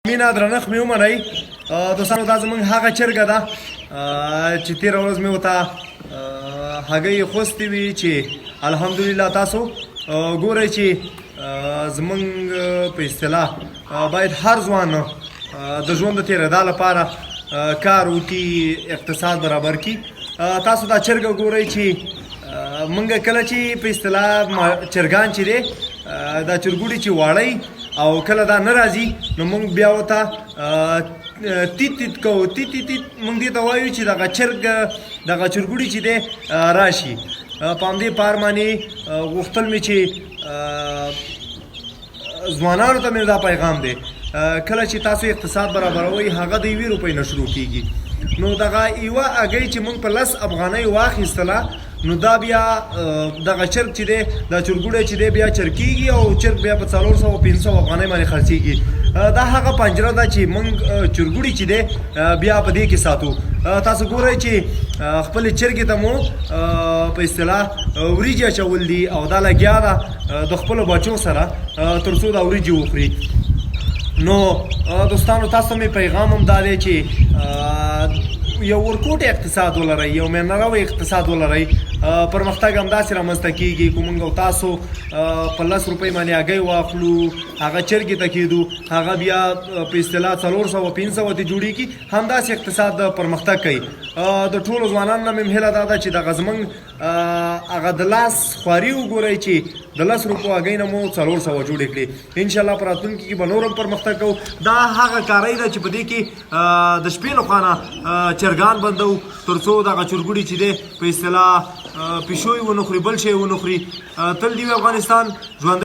مینا درنښت مې ومنئ دوستانو دا زموږ هغه چرګه ده چې تېره ورځ مې ورته هګۍ خوستې وي چې الحمدلله تاسو ګورئ چې زموږ په اصطلاح باید هر ځوان د ژوند د تېرېدا لپاره کار وکړي اقتصاد برابر کړي. تاسو دا چرګه ګورئ چې موږ کله چې په اصطلاح چرګان چې دی دا چرګوړي چې واړی او کله دا نه راځي نو موږ بیا ورته تیت تیت کوو تیت تیت موږ دې ته وایو چې دغه چرګوړي چې دی راشي. په همدې پار باندې غوښتل مې چې ځوانانو ته مې دا پیغام دی کله چې تاسو اقتصاد برابروئ هغه د 1 روپۍ نه شروع کیږي. نو دغه یوه هګۍ چې موږ په 10 افغانۍ واخیستله نو دا بیا دغه چرګ چې دی دا چرګوړی چې دی بیا چرګېږي او چرګ بیا په 400-500 افغانۍ باندې خرڅېږي. دا هغه پنجره ده چې موږ چرګوړي چې دی بیا په دې کې ساتو. تاسو ګورئ چې خپلې چرګې ته مو په اصطلاح وریجې اچول دي او دا لګیا ده د خپلو بچو سره تر څو دا وریجې وخوري. نو دوستانو تاسو مې پیغام هم دا دی چې یو ورکوټ اقتصاد ولرئ یو مېنروي اقتصاد ولرئ پرمختګ همداسې رامنځته کېږي. که موږ او تاسو په 10 روپۍ باندې هګۍ واخلو هغه چرګې ته کېدو هغه بیا په اصطلاح 400-500 ته جوړېږي همداسې اقتصاد پرمختګ کوي. د ټولو ځوانانو نه مې هیله دا ده چې دغه زموږ هغه د لاس خواري وګورئ چې د 10 روپو هګۍ نه مو 400 جوړې کړي. انشاءالله په راتلونکي کې به نور هم پرمختګ کوو. دا هغه کاری ده چې په دې کې د شپې لخوا نه چرګان بندو تر څو دغه چرګوړي چې دی په اصطلاح پیشو یې ونه خوري بل شی یې ونه خوري. تل دې وي افغانستان ژوندی